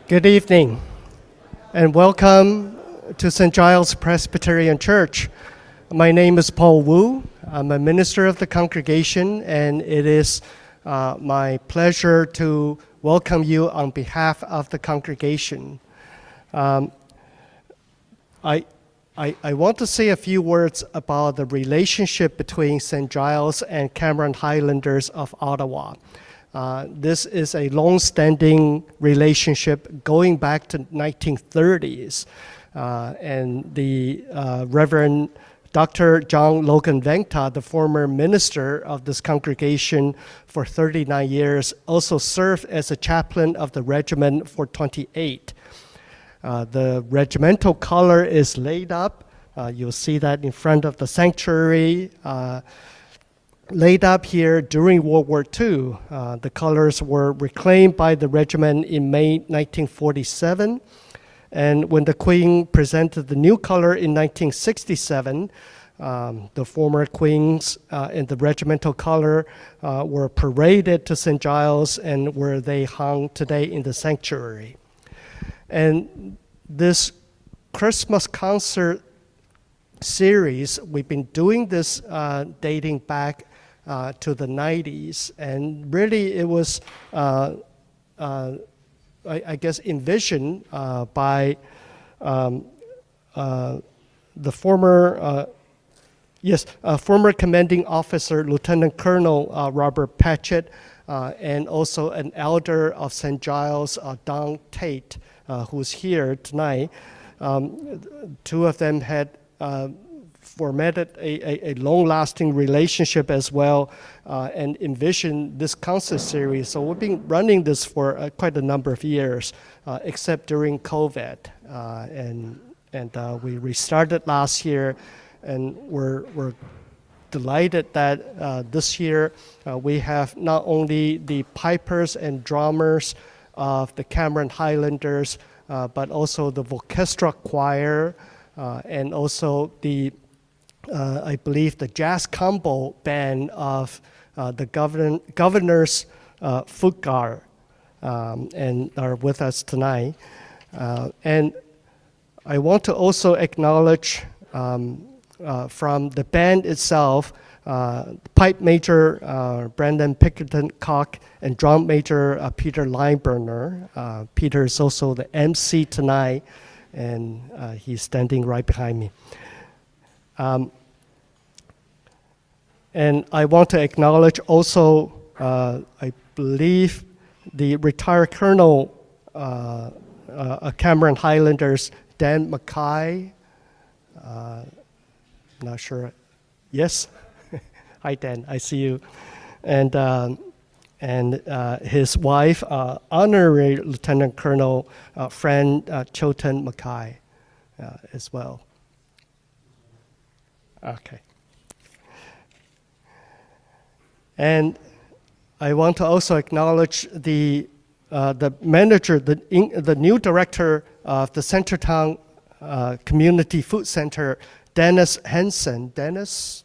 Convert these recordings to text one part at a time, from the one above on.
Good evening, and welcome to St. Giles Presbyterian Church. My name is Paul Wu. I'm a minister of the congregation, and it is my pleasure to welcome you on behalf of the congregation. I want to say a few words about the relationship between St. Giles and Cameron Highlanders of Ottawa. This is a long-standing relationship going back to 1930s, and the Reverend Dr. John Logan Vengta, the former minister of this congregation for 39 years, also served as a chaplain of the regiment for 28. The regimental color is laid up. You'll see that in front of the sanctuary. Laid up here during World War II. The colors were reclaimed by the regiment in May 1947. And when the Queen presented the new color in 1967, the former Queens in the regimental color were paraded to St. Giles, and where they hung today in the sanctuary. And this Christmas concert series, we've been doing this dating back to the 90s, and really it was, I guess, envisioned by the former commanding officer, Lieutenant Colonel Robert Patchett, and also an elder of St. Giles, Don Tate, who's here tonight. Two of them had formatted a long-lasting relationship as well, and envisioned this concert series. So we've been running this for quite a number of years, except during COVID, and we restarted last year, and we're delighted that this year we have not only the pipers and drummers of the Cameron Highlanders, but also the orchestra choir, and also the I believe the jazz combo band of the Governor's Foot Guard, and are with us tonight. And I want to also acknowledge from the band itself, pipe major Brandon Pickerton-Cock and drum major Peter Lineburner. Peter is also the MC tonight, and he's standing right behind me. And I want to acknowledge also, I believe, the retired colonel Cameron Highlanders, Dan Mackay. Not sure. Yes? Hi, Dan. I see you. And his wife, Honorary Lieutenant Colonel Fran Choten Mackay as well. Okay. And I want to also acknowledge the manager, the new director of the Centertown Community Food Center, Dennis Henson. Dennis,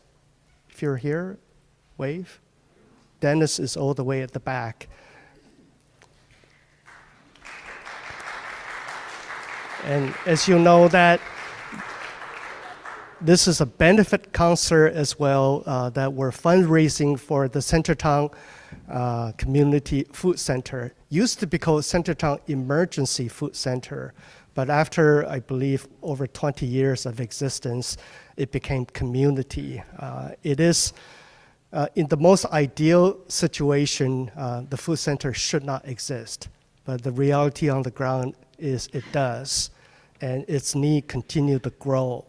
if you're here, wave. Dennis is all the way at the back. And as you know that, this is a benefit concert as well that we're fundraising for the Centertown Community Food Center. Used to be called Centertown Emergency Food Center, but after, I believe, over 20 years of existence, it became community. It is, in the most ideal situation, the food center should not exist, but the reality on the ground is it does, and its need continue to grow.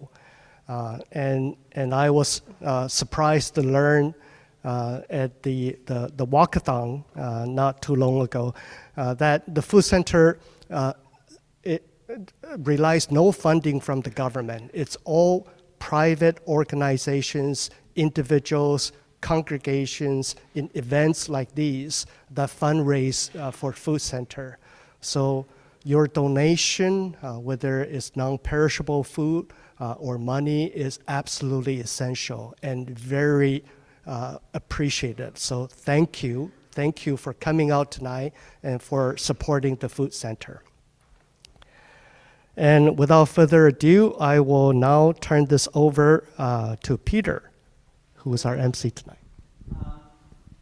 And I was surprised to learn at the walkathon not too long ago that the food center it relies no funding from the government. It's all private organizations, individuals, congregations in events like these that fundraise for food center. So your donation, whether it's non-perishable food or money, is absolutely essential and very appreciated. So thank you. Thank you for coming out tonight and for supporting the food center. And without further ado, I will now turn this over to Peter, who is our MC tonight.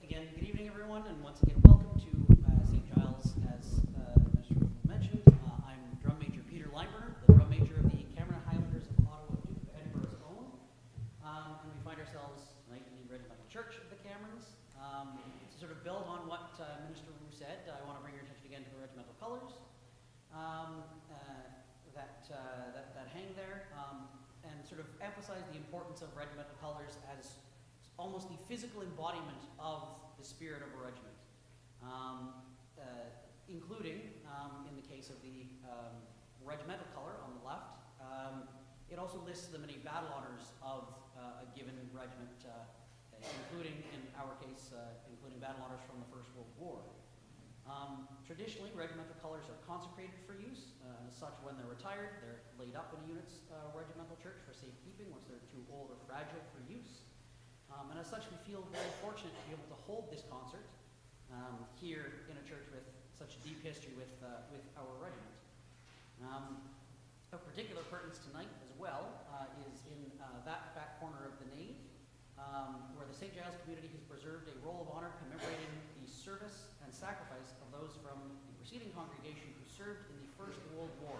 Again, good evening, everyone, and once again, welcome to St. Giles. As Mr. Wolf mentioned, I'm Drum Major Peter Limer, the Drum Major of the Cameron Highlanders of Ottawa, Duke of Edinburgh's own. And we find ourselves tonight in the Regimental Church of the Camerons. To sort of build on what Minister Wu said, I want to bring your attention again to the regimental colors that hang there, and sort of emphasize the importance of regimental colors as almost the physical embodiment of the spirit of a regiment, including, in the case of the regimental color on the left, it also lists the many battle honors of a given regiment, including, in our case, including battle honors from the First World War. Traditionally, regimental colors are consecrated for use, and as such, when they're retired, they're laid up in a unit's regimental church for safekeeping once they're too old or fragile for use. And as such, we feel very fortunate to be able to hold this concert here in a church with such deep history with our regiment. Of particular pertinence tonight as well is in that back corner of the nave, where the St. Giles community has preserved a roll of honor commemorating the service and sacrifice of those from the preceding congregation who served in the First World War,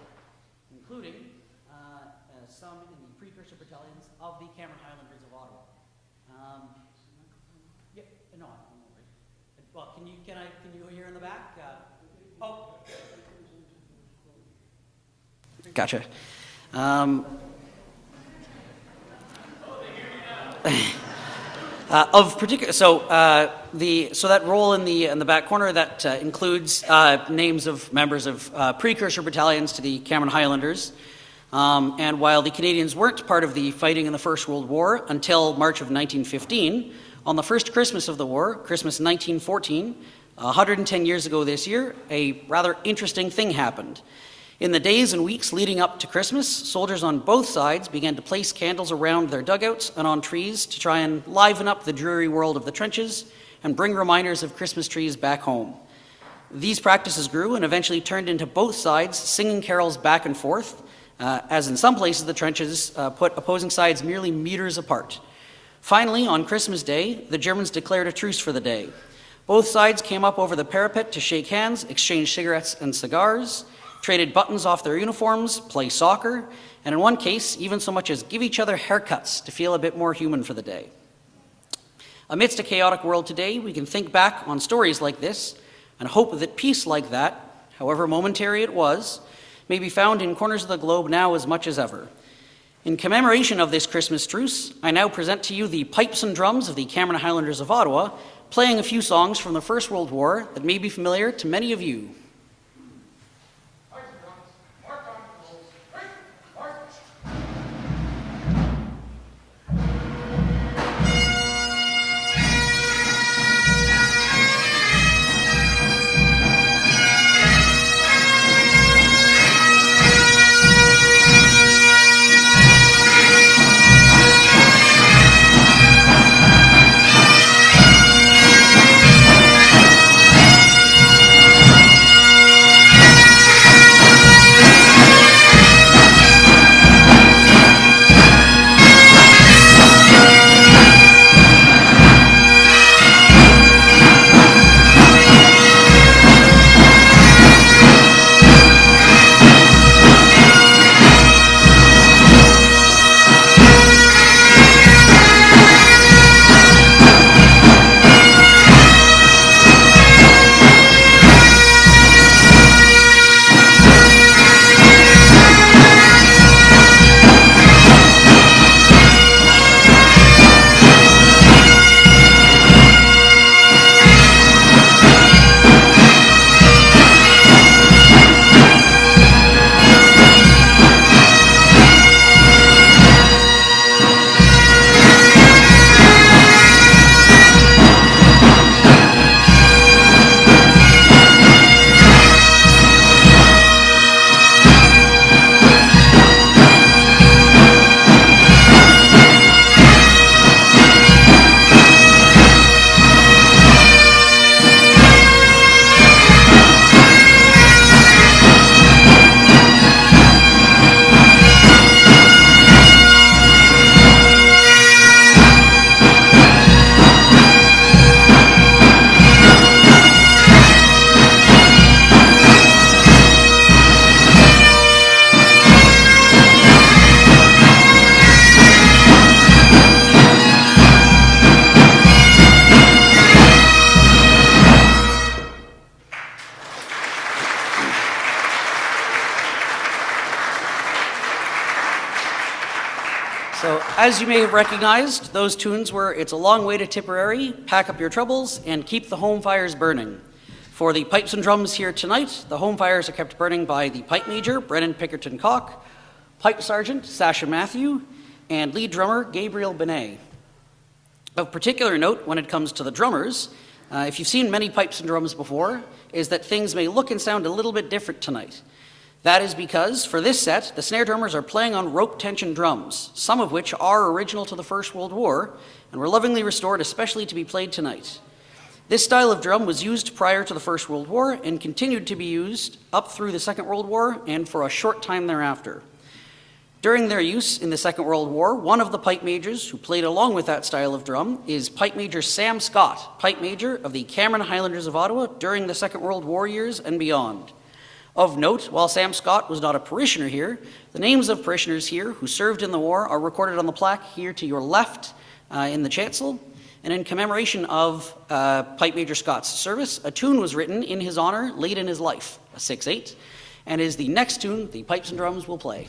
including some in the precursor battalions of the Cameron Highlanders of Ottawa. Yeah, no, I'm all right. Well, can you hear in the back? Oh, gotcha. Of particular, so that role in the back corner that includes names of members of precursor battalions to the Cameron Highlanders. And while the Canadians weren't part of the fighting in the First World War until March of 1915, on the first Christmas of the war, Christmas 1914, 110 years ago this year, a rather interesting thing happened. In the days and weeks leading up to Christmas, soldiers on both sides began to place candles around their dugouts and on trees to try and liven up the dreary world of the trenches and bring reminders of Christmas trees back home. These practices grew and eventually turned into both sides singing carols back and forth, as in some places the trenches put opposing sides merely meters apart. Finally, on Christmas Day, the Germans declared a truce for the day. Both sides came up over the parapet to shake hands, exchange cigarettes and cigars, traded buttons off their uniforms, play soccer, and in one case, even so much as give each other haircuts to feel a bit more human for the day. Amidst a chaotic world today, we can think back on stories like this and hope that peace like that, however momentary it was, may be found in corners of the globe now as much as ever. In commemoration of this Christmas truce, I now present to you the pipes and drums of the Cameron Highlanders of Ottawa, playing a few songs from the First World War that may be familiar to many of you. So, as you may have recognized, those tunes were It's a Long Way to Tipperary, Pack Up Your Troubles, and Keep the Home Fires Burning. For the pipes and drums here tonight, the home fires are kept burning by the pipe major, Brennan Pickerton Cock, pipe sergeant, Sasha Matthew, and lead drummer, Gabriel Benet. Of particular note when it comes to the drummers, if you've seen many pipes and drums before, is that things may look and sound a little bit different tonight. That is because, for this set, the snare drummers are playing on rope tension drums, some of which are original to the First World War, and were lovingly restored especially to be played tonight. This style of drum was used prior to the First World War and continued to be used up through the Second World War and for a short time thereafter. During their use in the Second World War, one of the pipe majors who played along with that style of drum is Pipe Major Sam Scott, pipe major of the Cameron Highlanders of Ottawa during the Second World War years and beyond. Of note, while Sam Scott was not a parishioner here, the names of parishioners here who served in the war are recorded on the plaque here to your left in the chancel. And in commemoration of Pipe Major Scott's service, a tune was written in his honor late in his life, a 6/8, and is the next tune the pipes and drums will play.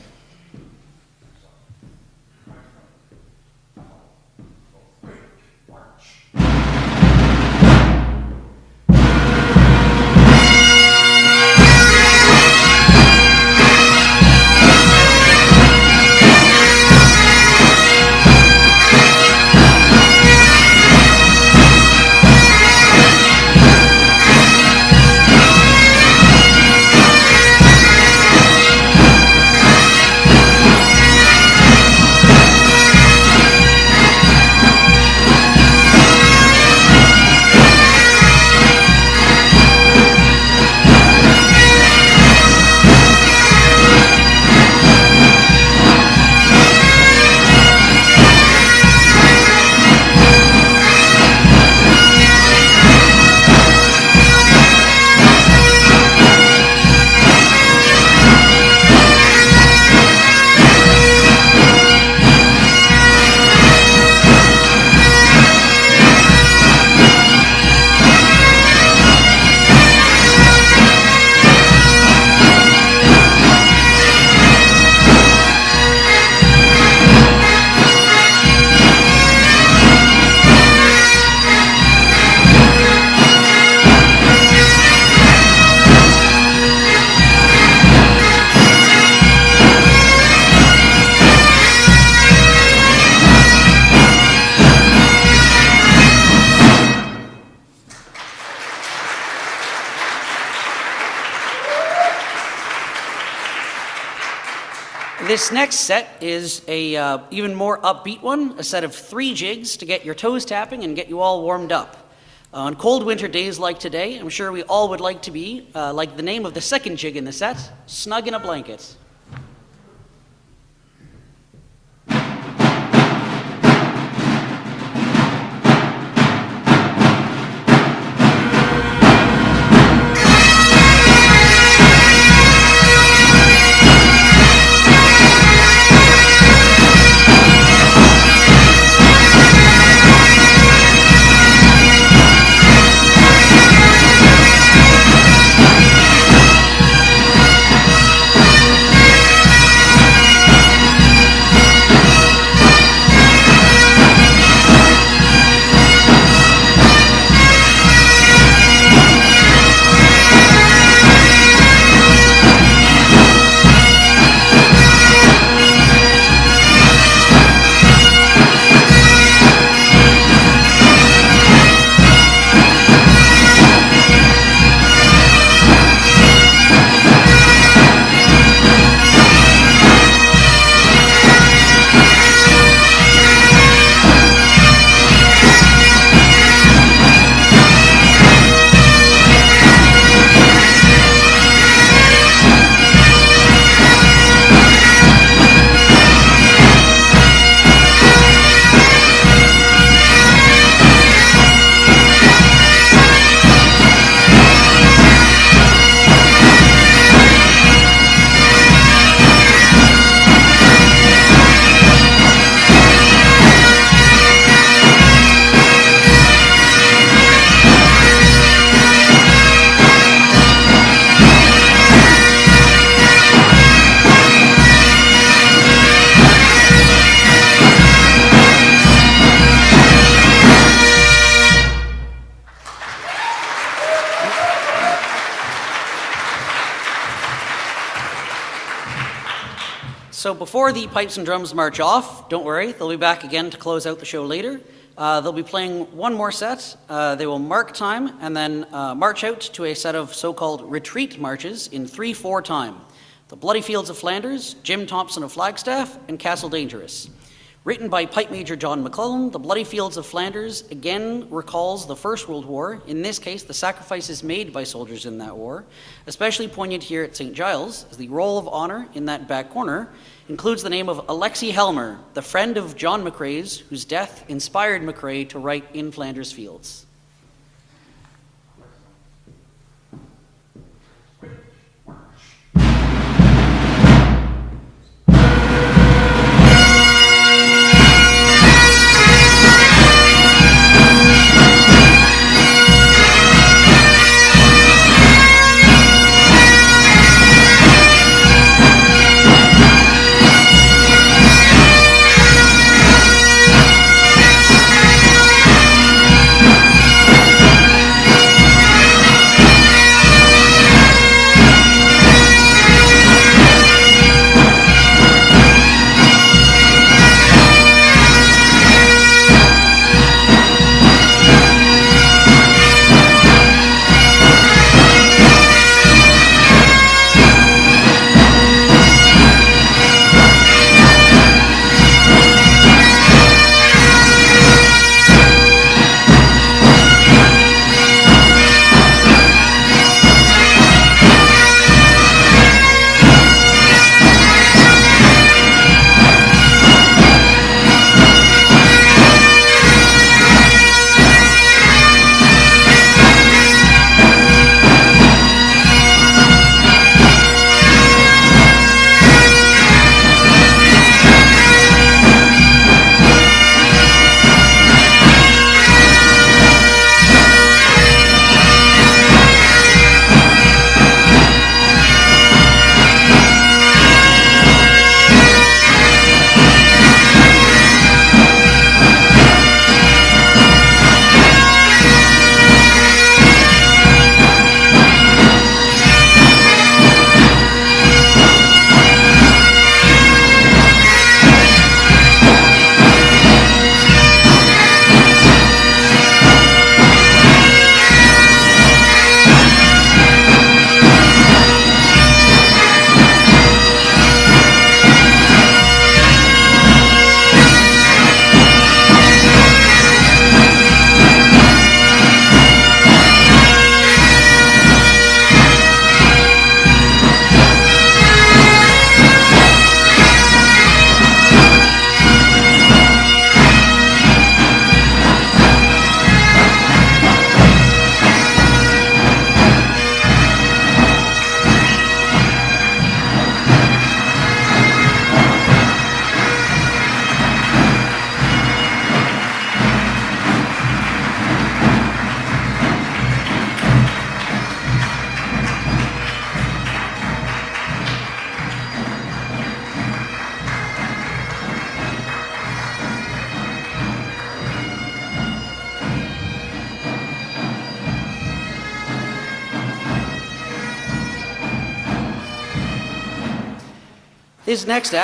This next set is a even more upbeat one, a set of 3 jigs to get your toes tapping and get you all warmed up. On cold winter days like today, I'm sure we all would like to be, like the name of the second jig in the set, snug in a blanket. So before the pipes and drums march off, don't worry, they'll be back again to close out the show later. They'll be playing one more set. They will mark time and then march out to a set of so-called retreat marches in 3/4 time. The Bloody Fields of Flanders, Jim Thompson of Flagstaff, and Castle Dangerous. Written by Pipe Major John McClellan, The Bloody Fields of Flanders again recalls the First World War, in this case the sacrifices made by soldiers in that war, especially poignant here at St. Giles, as the roll of honor in that back corner includes the name of Alexei Helmer, the friend of John McCrae's, whose death inspired McCrae to write In Flanders Fields. This next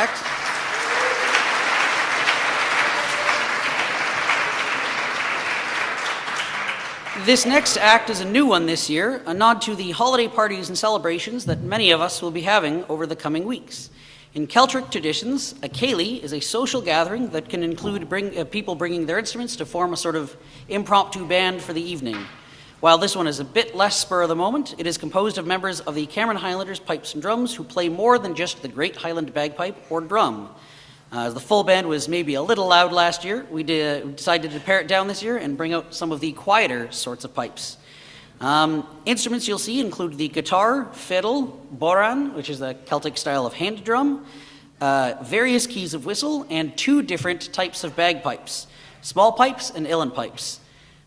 act is a new one this year, a nod to the holiday parties and celebrations that many of us will be having over the coming weeks. In Celtic traditions, a ceilidh is a social gathering that can include people bringing their instruments to form a sort of impromptu band for the evening. While this one is a bit less spur of the moment, it is composed of members of the Cameron Highlanders Pipes and Drums who play more than just the Great Highland Bagpipe or drum. As the full band was maybe a little loud last year, we decided to pare it down this year and bring out some of the quieter sorts of pipes. Instruments you'll see include the guitar, fiddle, bodhrán, which is the Celtic style of hand drum, various keys of whistle, and 2 different types of bagpipes, small pipes and uilleann pipes.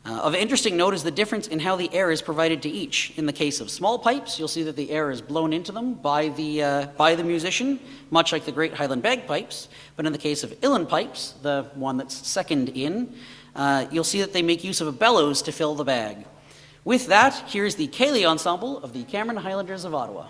Of interesting note is the difference in how the air is provided to each. In the case of small pipes, you'll see that the air is blown into them by the musician, much like the Great Highland Bagpipes. But in the case of uilleann pipes, the one that's second in, you'll see that they make use of a bellows to fill the bag. With that, here's the ceilidh ensemble of the Cameron Highlanders of Ottawa.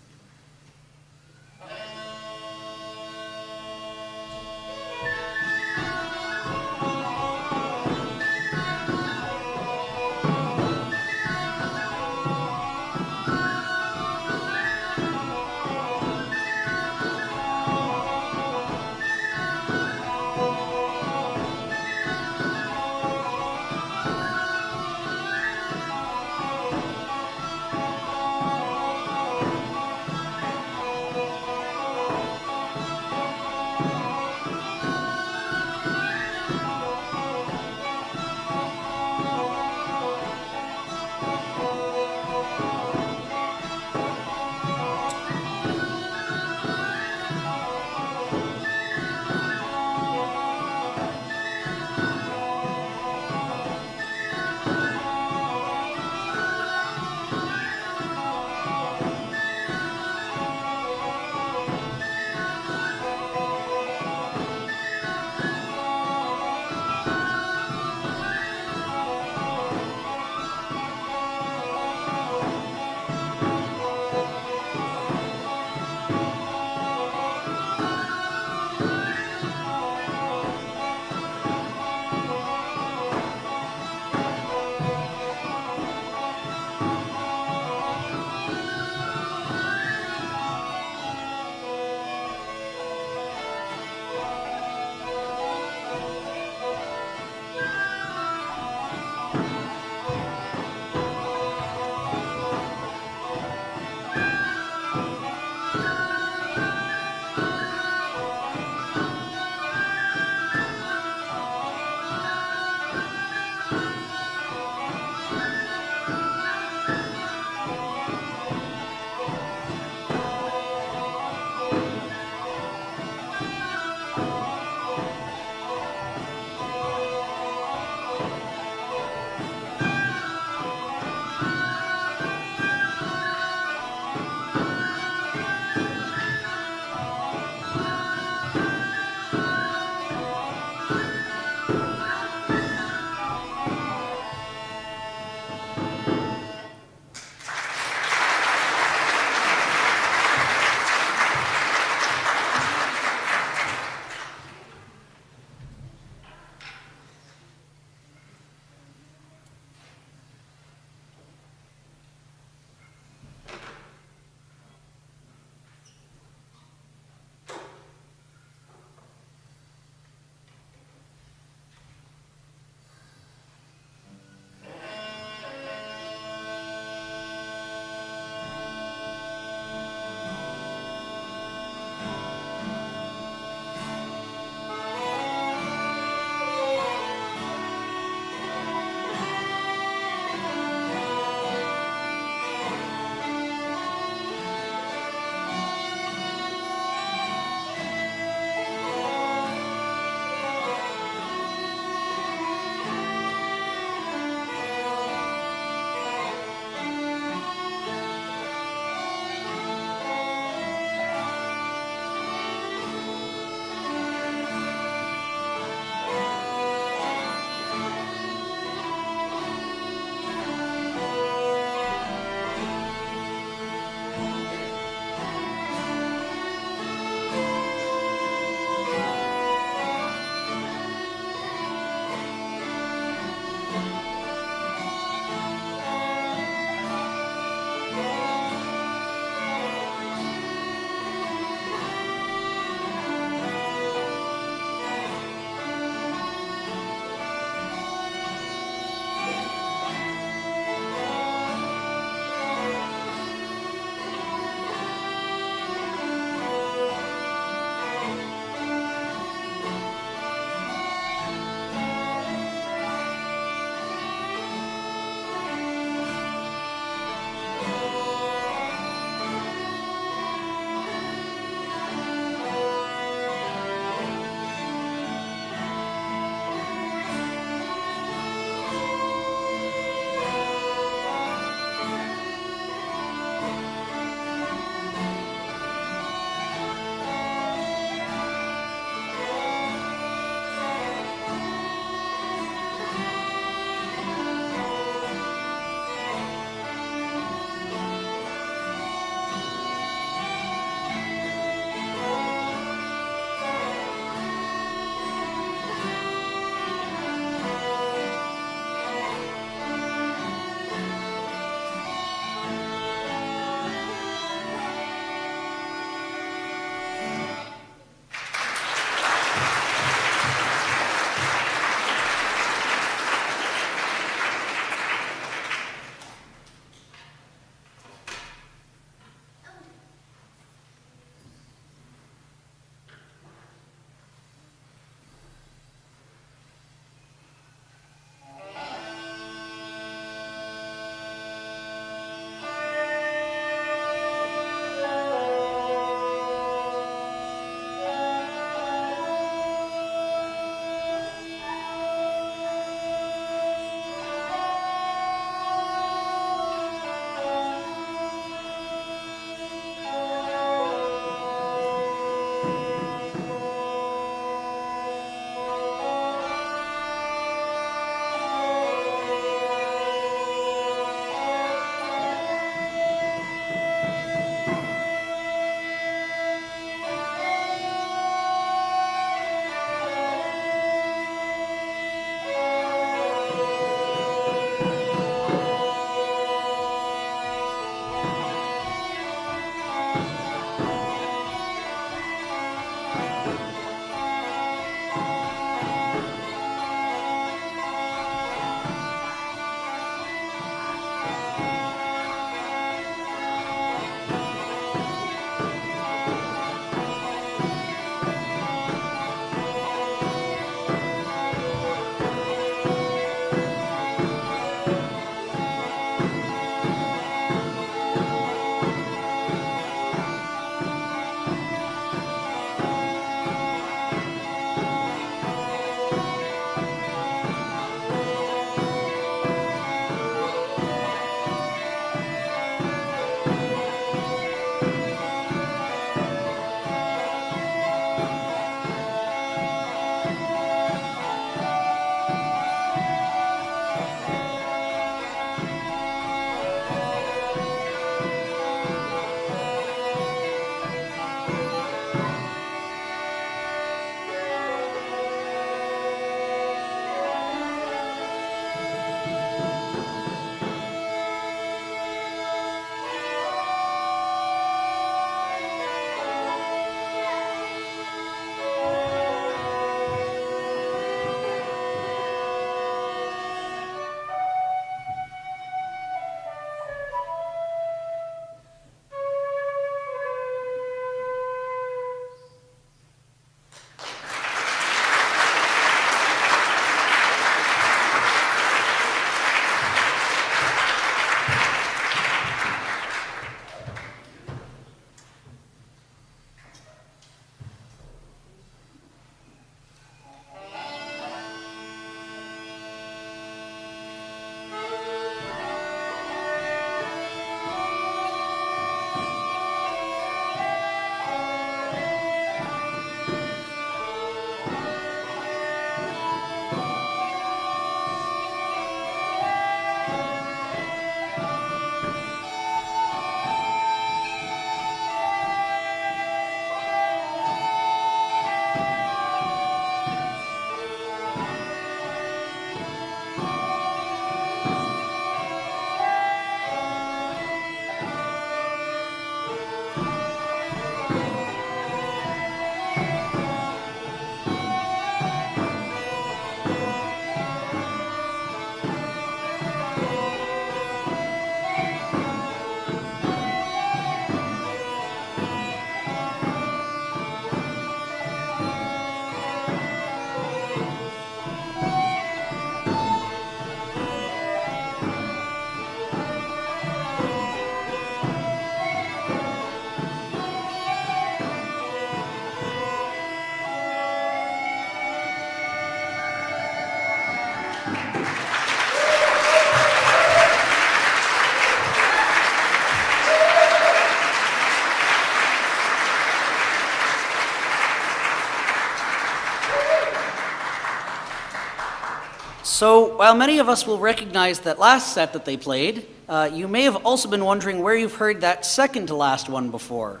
So while many of us will recognize that last set that they played, you may have also been wondering where you've heard that second to last one before.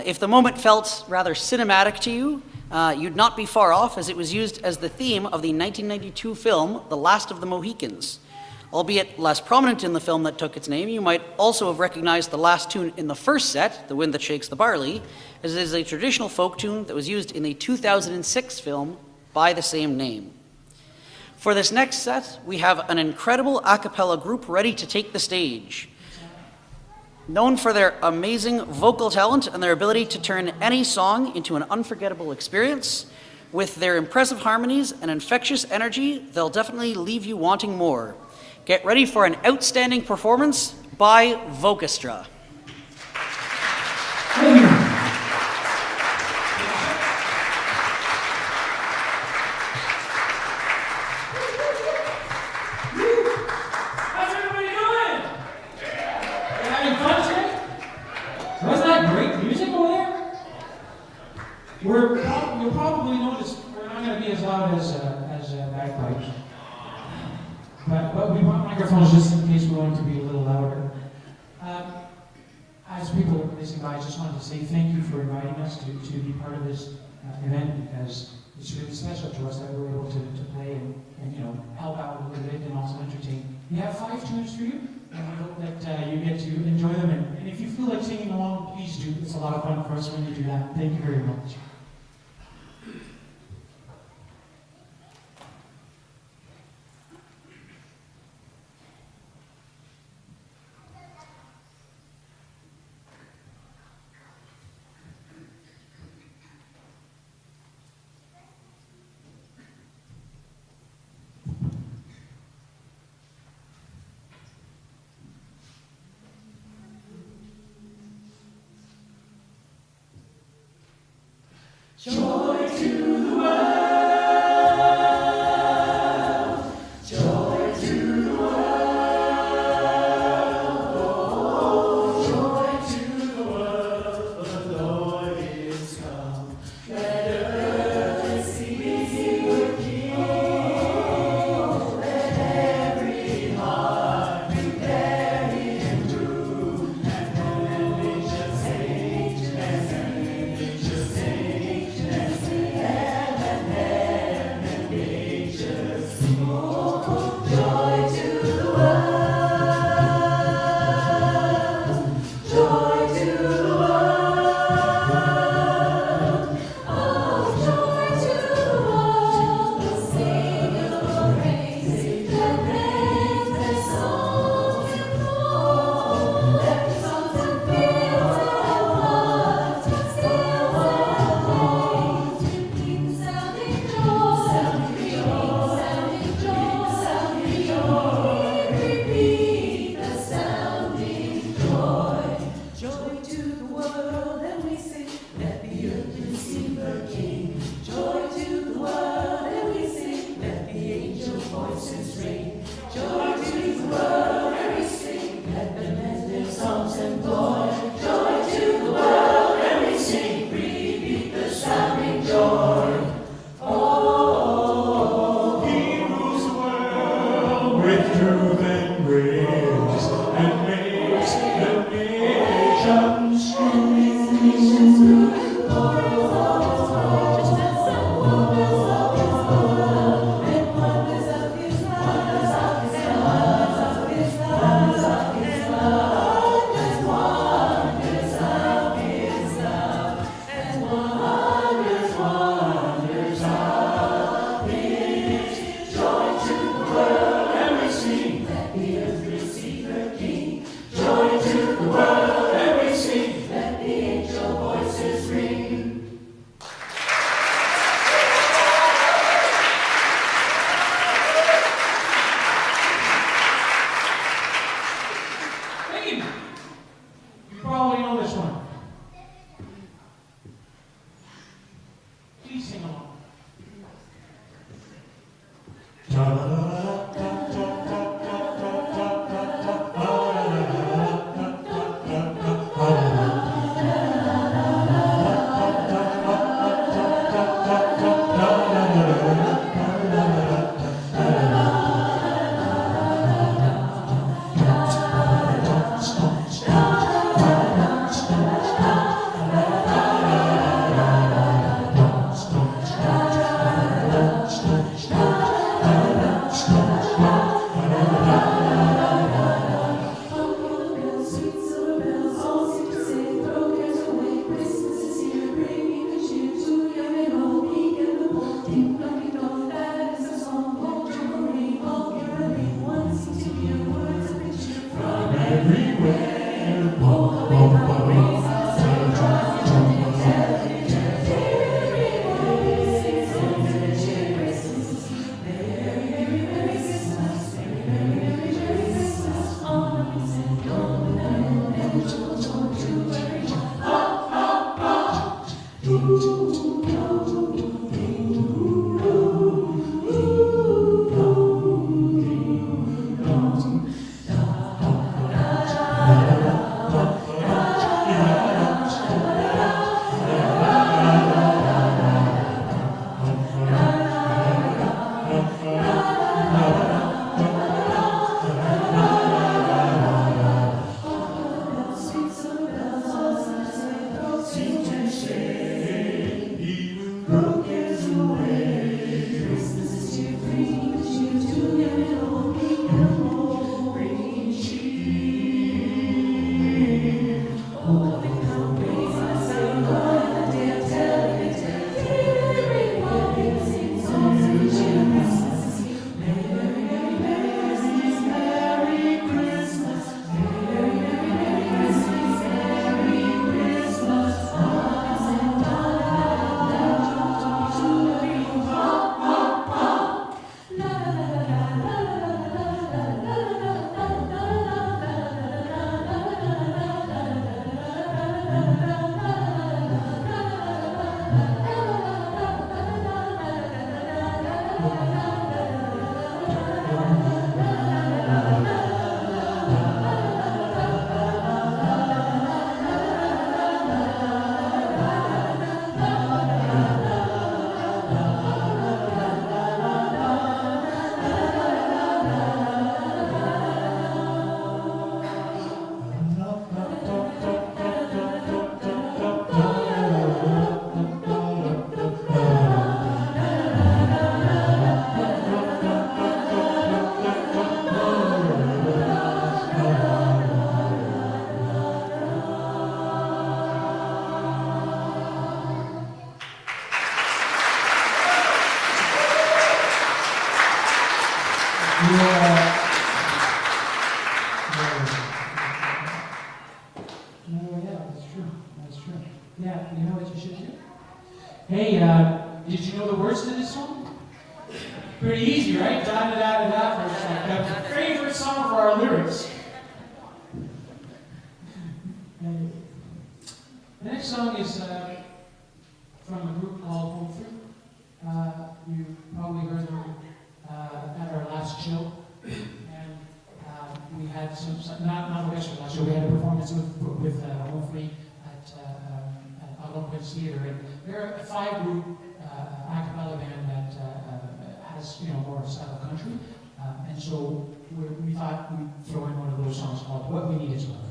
If the moment felt rather cinematic to you, you'd not be far off, as it was used as the theme of the 1992 film The Last of the Mohicans. Albeit less prominent in the film that took its name, you might also have recognized the last tune in the first set, The Wind That Shakes the Barley, as it is a traditional folk tune that was used in the 2006 film by the same name. For this next set, we have an incredible a cappella group ready to take the stage. Known for their amazing vocal talent and their ability to turn any song into an unforgettable experience, with their impressive harmonies and infectious energy, they'll definitely leave you wanting more. Get ready for an outstanding performance by Vocestra. How's everybody doing? You having fun today? Wasn't that great music over there? You'll probably notice we're not going to be as loud as bagpipes. But we brought microphones just in case we wanted to be a little louder. As people are listening by, I just wanted to say thank you for inviting us to be part of this event, because it's really special to us that we're able to play and help out a little bit and also entertain. We have 5 tunes for you, and we hope that you get to enjoy them. And if you feel like singing along, please do. It's a lot of fun for us when you do that. Thank you very much. Joy to the world, joy to the world, oh, joy to the world, the Lord is come. Let earth and sea with King, let every heart prepare Him true, and then nature saint, and then nature saint. Yeah, you know what you should do? Hey, did you know the words to this song? Pretty easy, right? Da da da da da. It's like the favorite song for our lyrics. And the next song is from a group called Home Free. You probably heard them at our last show, and we had some not the rest last show. We had a performance with Home Free at Algonquin's Theater, and they're a 5-group a cappella band that has more style of country, and so we thought we'd throw in one of those songs called "What We Need Is Love."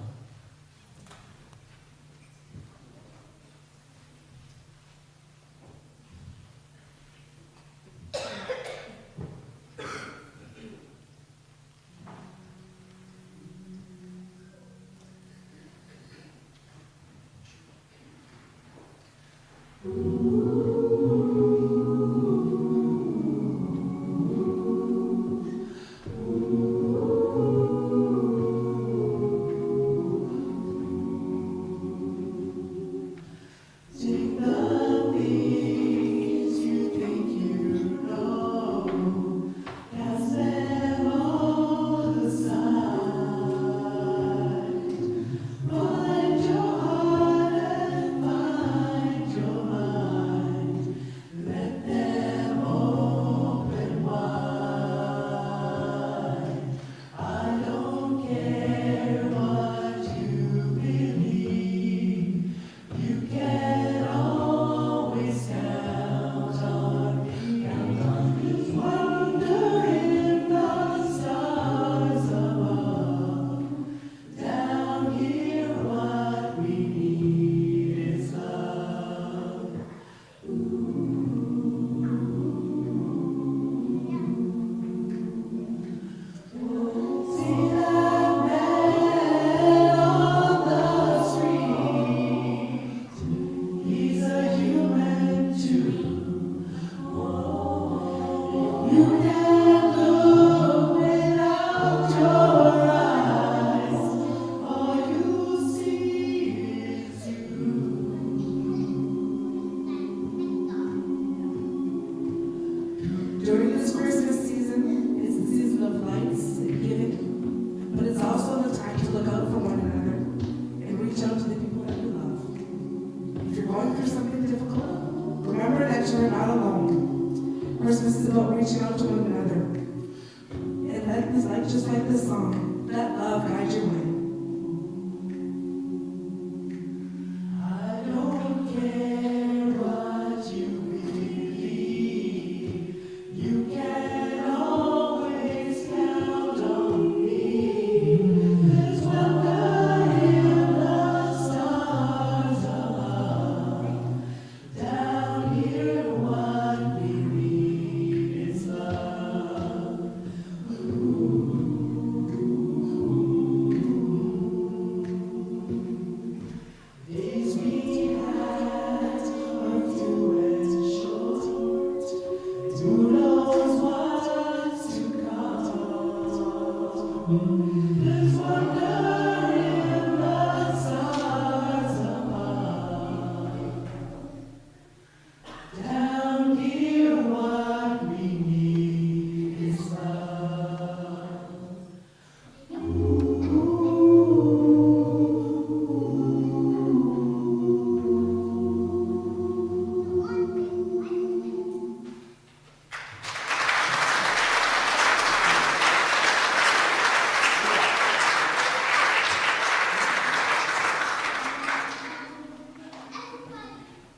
During this Christmas season, it's the season of lights and giving, but it's also the time to look out for one another and reach out to the people that we love. If you're going through something difficult, remember that you're not alone. Christmas is about reaching out to one another. And let this, just like this song, let love guide your way. Here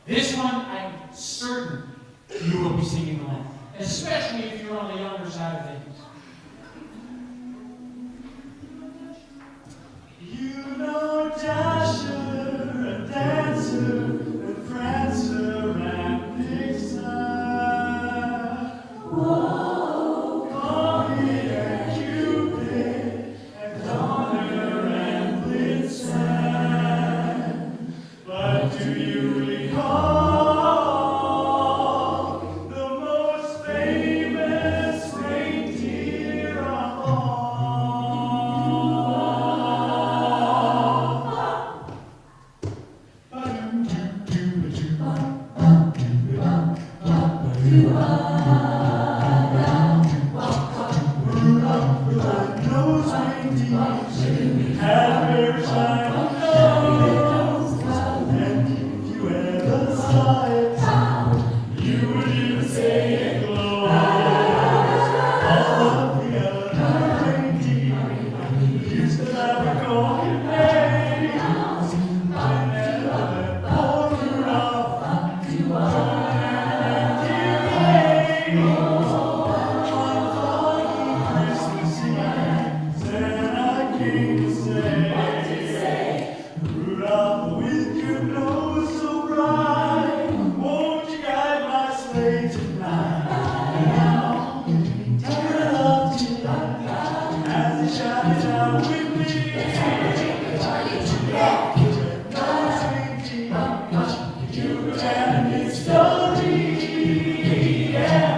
This one, I'm certain you will be singing along, especially if you're on the younger side of things. You know Dasher and Dancer and Prancer and Vixen. Whoa, Comet and Cupid and Donner and Blitzen. But do you recall the most famous reindeer of all? Those reindeers had very shiny nose, and if you ever saw it, you would even say it glows. All of the other reindeer used to have a golden nose, and never let poor Rudolph join and give one foggy Christmas Eve, Santa came to say, Rudolph, with your nose so bright, won't you guide my sleigh tonight? Turn it up tonight, as he shouted out with me. You and his story, yeah.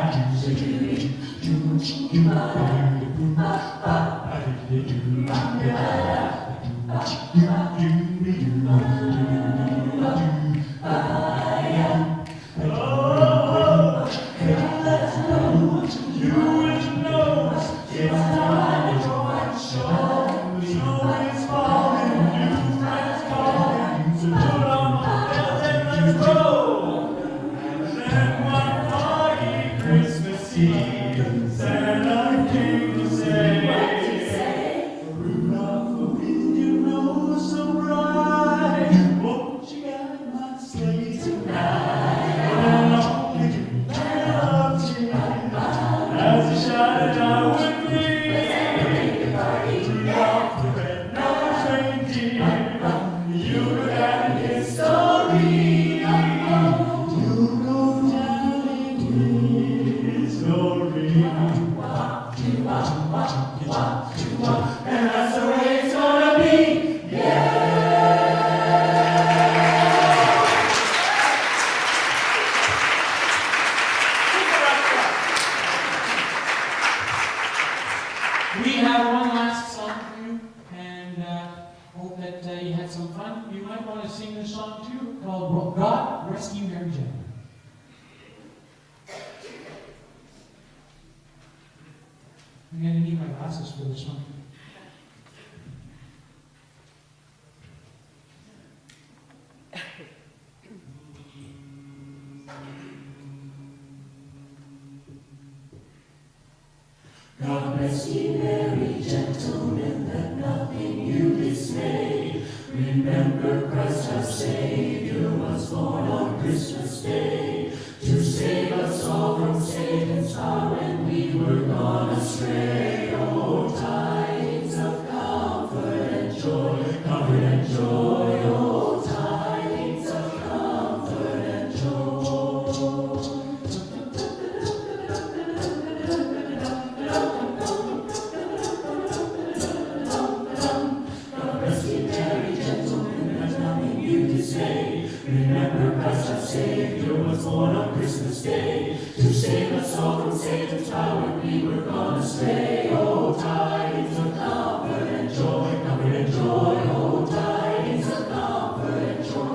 Christmas Eve, Santa came to say, Rudolph, with your nose so bright, won't you guide my sleigh tonight? And all you can love as he shouted out with me, Rudolph the red-nosed reindeer, you could add his story. You go down in history. And that's the way it's gonna be, yeah! We have one last song for you, and hope that you had some fun. You might want to sing this song too, called God Rescue Mary Jane. I'm going to need my glasses for this one. God rest ye merry gentlemen, let nothing you dismay. Remember Christ our Savior was born on Christmas Day, to save us all from Satan's power when we were gone astray. Oh, tidings of comfort and joy, oh, tidings of comfort and joy. Remember Christ our Savior was born on Christmas Day, to save us all from Satan's power when we were gone astray. Oh, tidings of comfort and joy, oh, tidings of comfort and joy.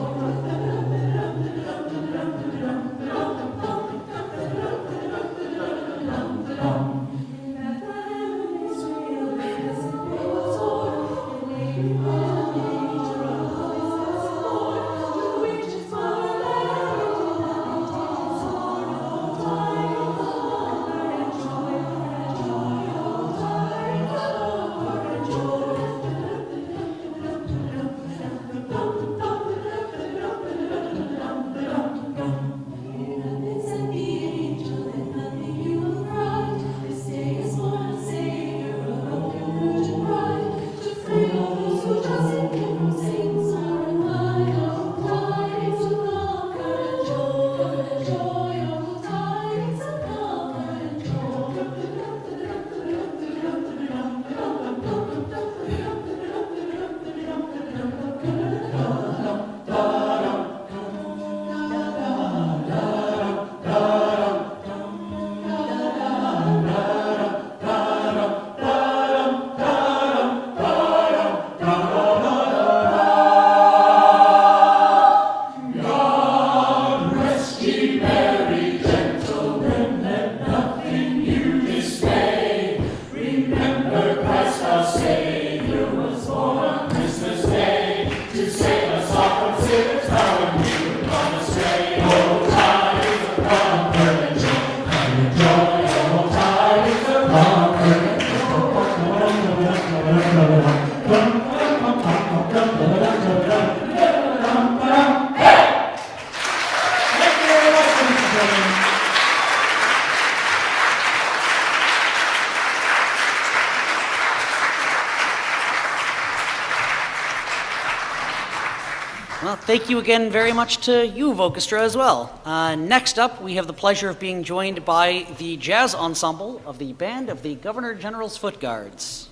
Well, thank you again very much to you, Vocastra, as well. Next up, we have the pleasure of being joined by the jazz ensemble of the Band of the Governor General's Foot Guards.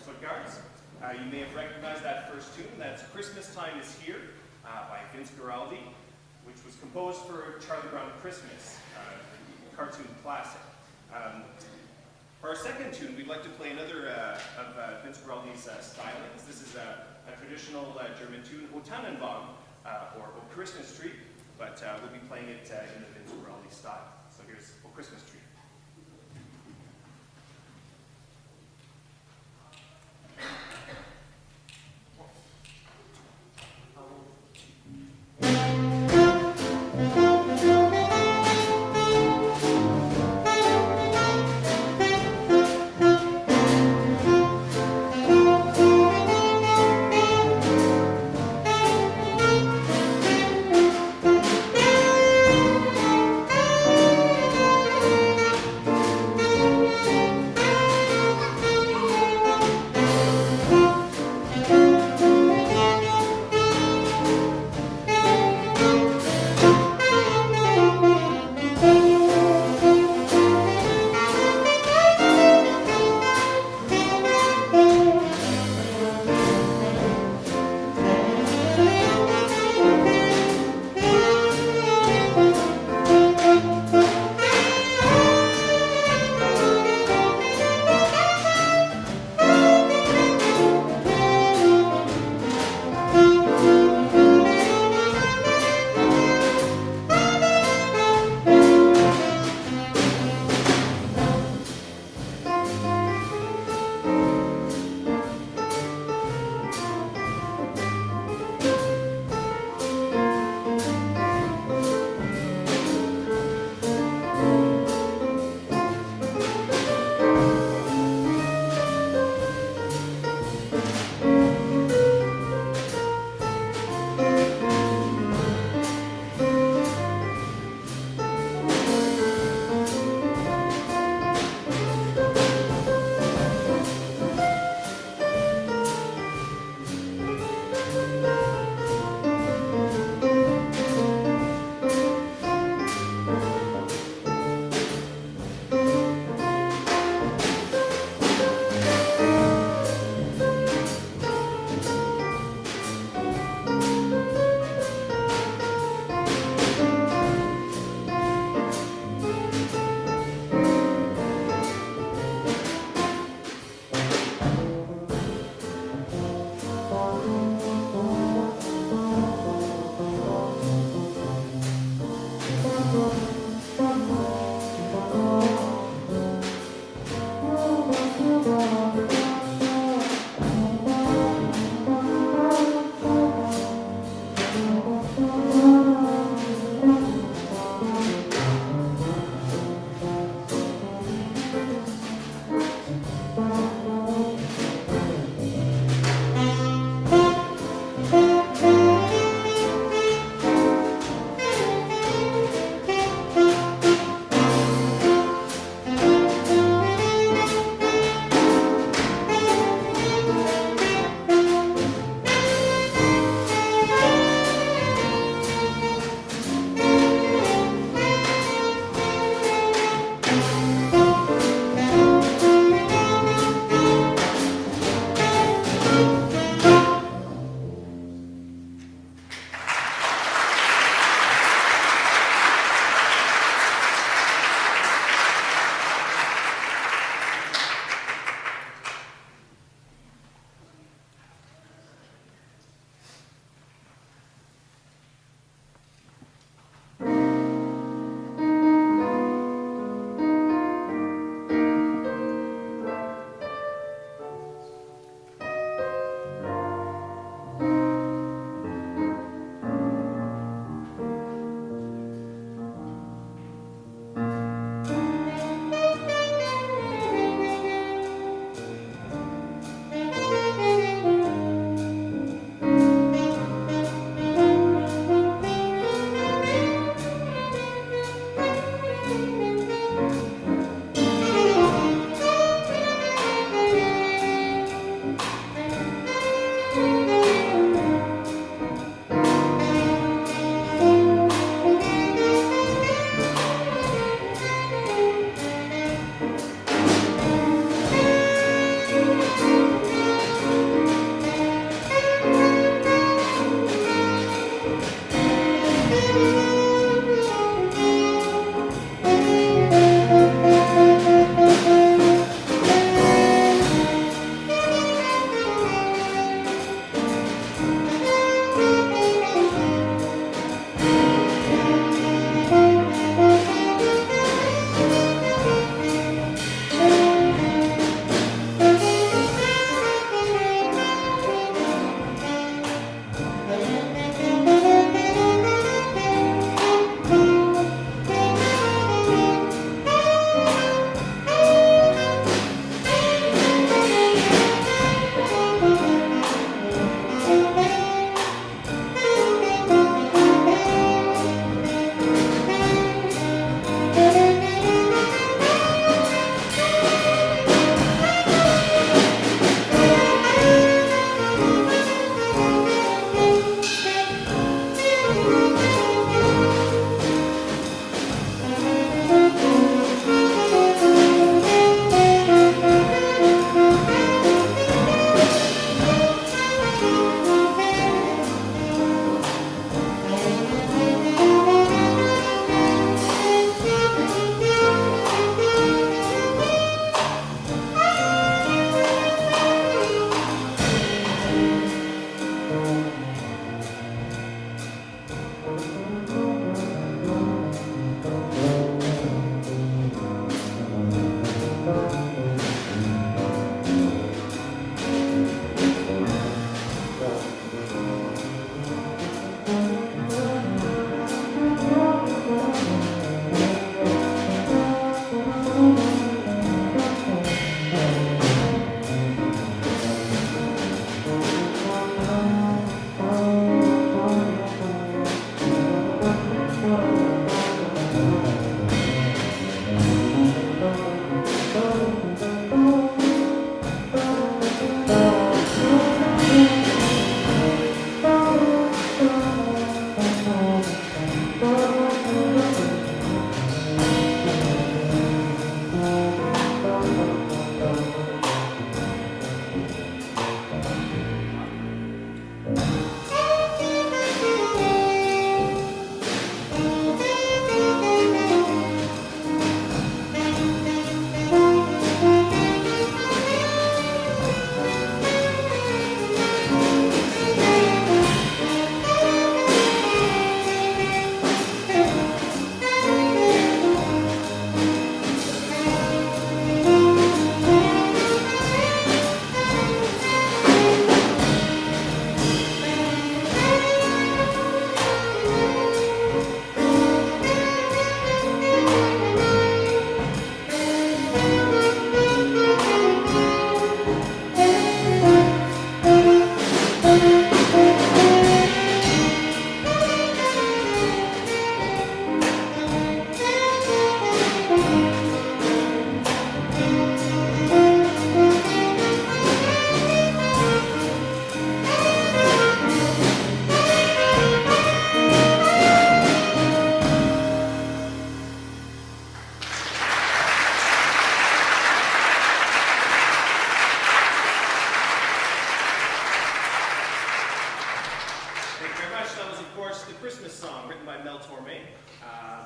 Footguards. You may have recognized that first tune. That's Christmas Time Is Here by Vince Guaraldi, which was composed for Charlie Brown Christmas, cartoon classic. For our second tune, we'd like to play another of Vince Guaraldi's stylings. This is a traditional German tune, O Tannenbaum, or O Christmas Tree, but we'll be playing it in the Vince Guaraldi style. So here's O Christmas Tree.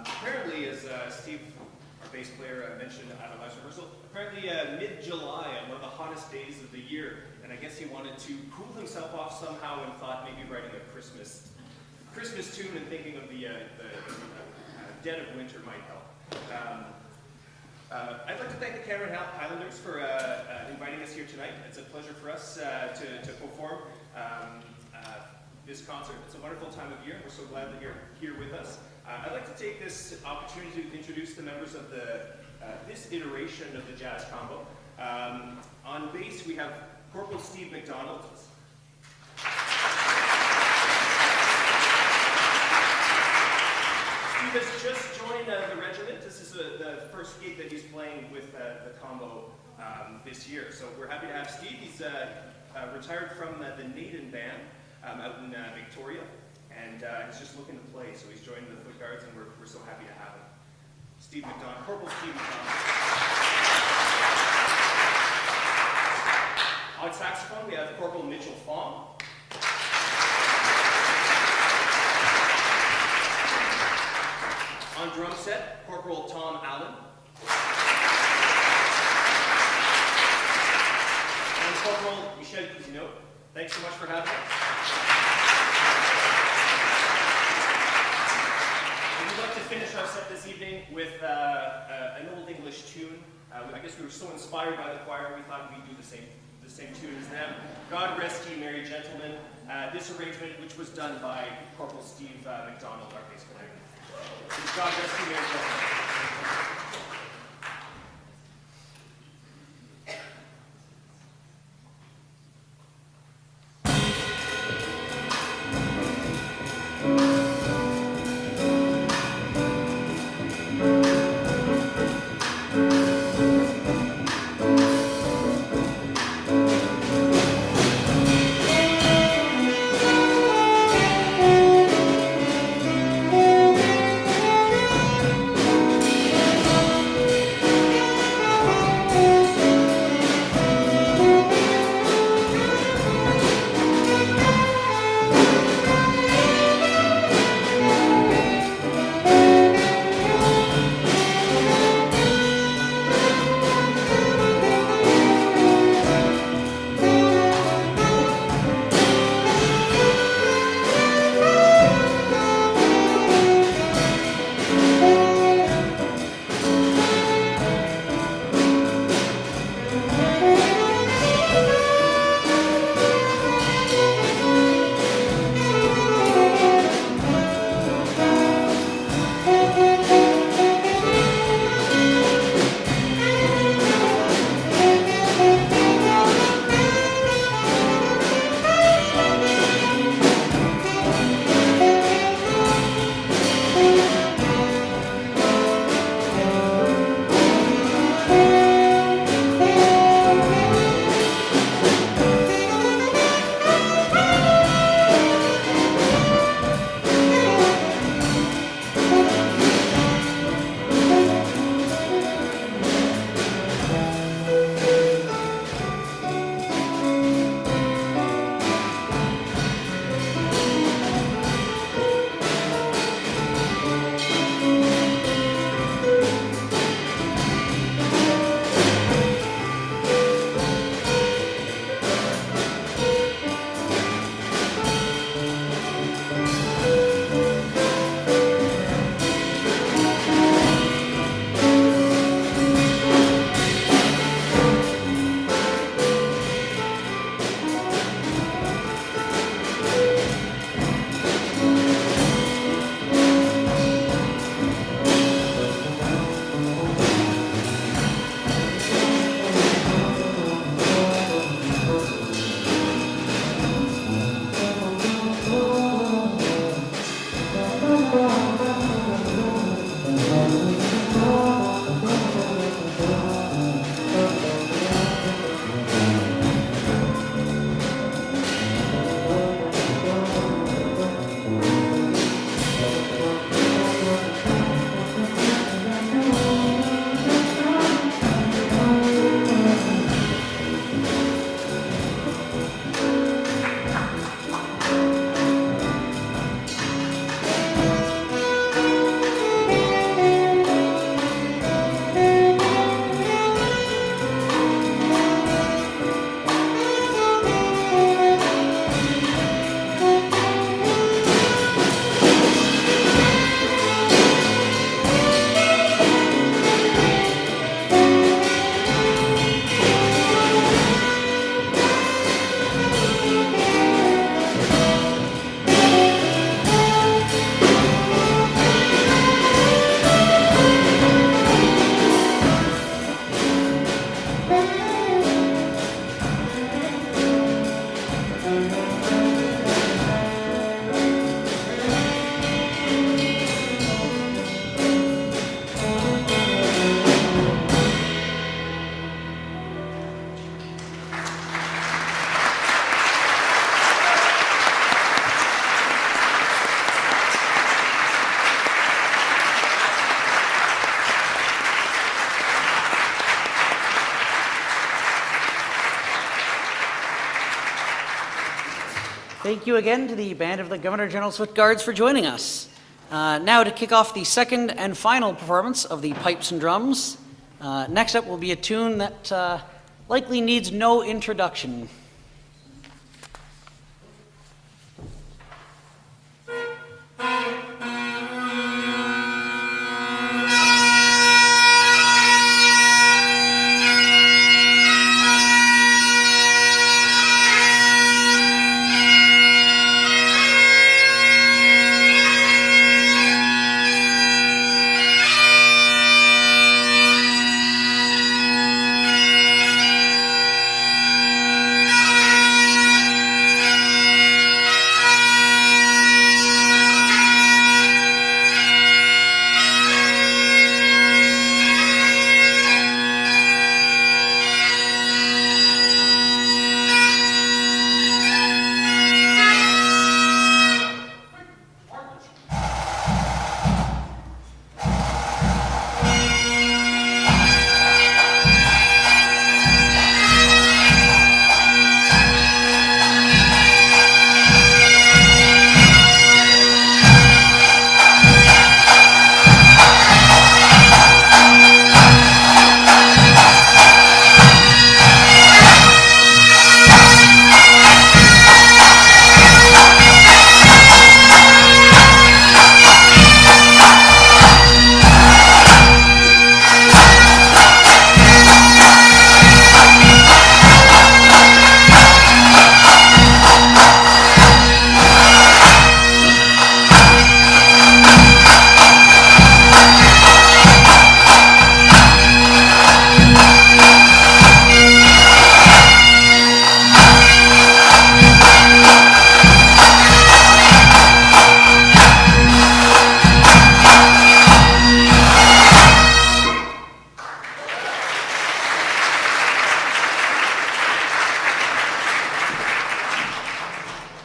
Apparently, as Steve, our bass player, mentioned at a last rehearsal, apparently mid-July, one of the hottest days of the year, and I guess he wanted to cool himself off somehow and thought maybe writing a Christmas tune and thinking of the dead of winter might help. I'd like to thank the Cameron Highlanders for inviting us here tonight. It's a pleasure for us to perform this concert. It's a wonderful time of year. We're so glad that you're here with us. I'd like to take this opportunity to introduce the members of this iteration of the jazz combo. On bass, we have Corporal Steve McDonald. Steve has just joined the regiment. This is the first gig that he's playing with the combo this year. So we're happy to have Steve. He's retired from the Naden Band out in Victoria, and he's just looking to play. So he's joined the Foot Guards, and we're so happy to have him. Steve McDonald, Corporal Steve McDonald. On saxophone, we have Corporal Mitchell Fong. On drum set, Corporal Tom Allen. And Corporal Michel Cousineau. Thanks so much for having us. We'd like to finish our set this evening with an old English tune. I guess we were so inspired by the choir, we thought we'd do the same tune as them. God Rest Ye Merry Gentlemen. This arrangement, which was done by Corporal Steve McDonald, our bass player. God rest you, Merry Gentlemen. Thank you again to the Band of the Governor-General's Foot Guards for joining us. Now to kick off the second and final performance of the pipes and drums, next up will be a tune that likely needs no introduction.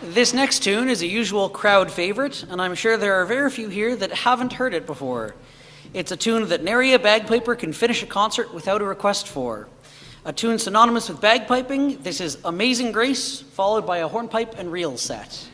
This next tune is a usual crowd favorite, and I'm sure there are very few here that haven't heard it before. It's a tune that nary a bagpiper can finish a concert without a request for. A tune synonymous with bagpiping, this is Amazing Grace, followed by a hornpipe and reel set.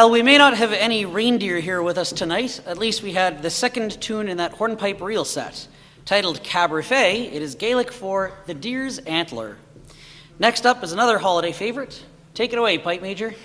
While we may not have any reindeer here with us tonight, at least we had the second tune in that hornpipe reel set. Titled Caberfay, it is Gaelic for the deer's antler. Next up is another holiday favorite. Take it away, Pipe Major.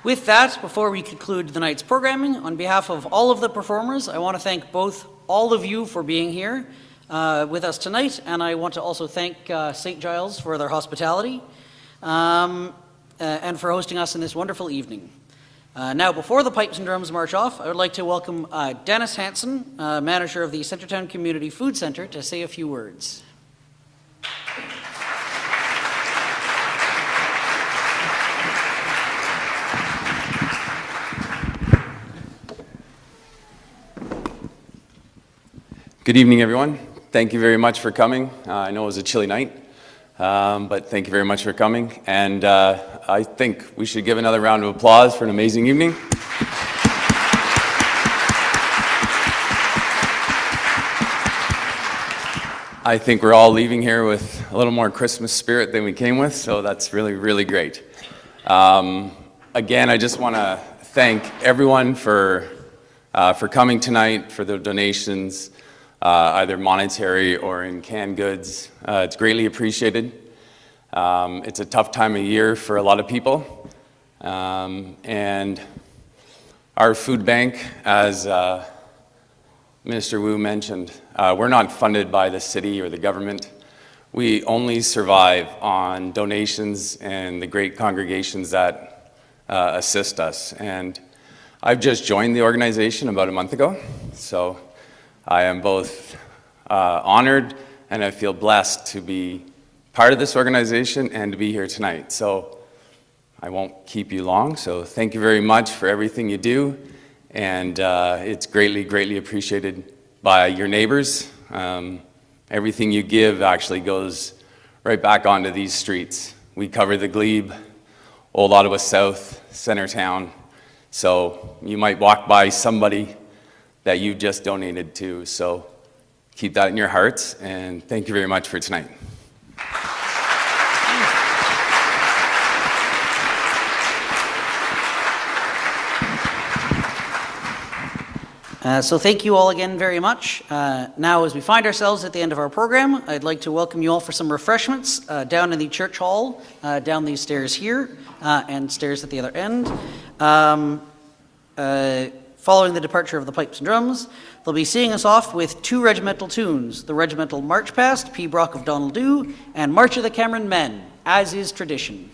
With that, before we conclude the night's programming, on behalf of all of the performers, I want to thank all of you for being here with us tonight, and I want to also thank St. Giles for their hospitality and for hosting us in this wonderful evening. Now, before the pipes and drums march off, I would like to welcome Dennis Hansen, manager of the Centretown Community Food Centre, to say a few words. Good evening, everyone. Thank you very much for coming. I know it was a chilly night, but thank you very much for coming. And I think we should give another round of applause for an amazing evening. I think we're all leaving here with a little more Christmas spirit than we came with, so that's really, really great. Again, I just want to thank everyone for coming tonight, for the donations, either monetary or in canned goods. It's greatly appreciated. It's a tough time of year for a lot of people. And our food bank, as Minister Wu mentioned, we're not funded by the city or the government. We only survive on donations and the great congregations that assist us. And I've just joined the organization about a month ago, so I am both honored and I feel blessed to be part of this organization and to be here tonight. So I won't keep you long, so thank you very much for everything you do, and it's greatly, greatly appreciated by your neighbors. Everything you give actually goes right back onto these streets. We cover the Glebe, Old Ottawa South, Centretown, so you might walk by somebody that you just donated to. So keep that in your hearts, and thank you very much for tonight. So thank you all again very much. Now, as we find ourselves at the end of our program, I'd like to welcome you all for some refreshments down in the church hall, down these stairs here, and stairs at the other end. Following the departure of the pipes and drums, they'll be seeing us off with two regimental tunes, the regimental March Past, P. Brock of Donald Dew, and March of the Cameron Men, as is tradition.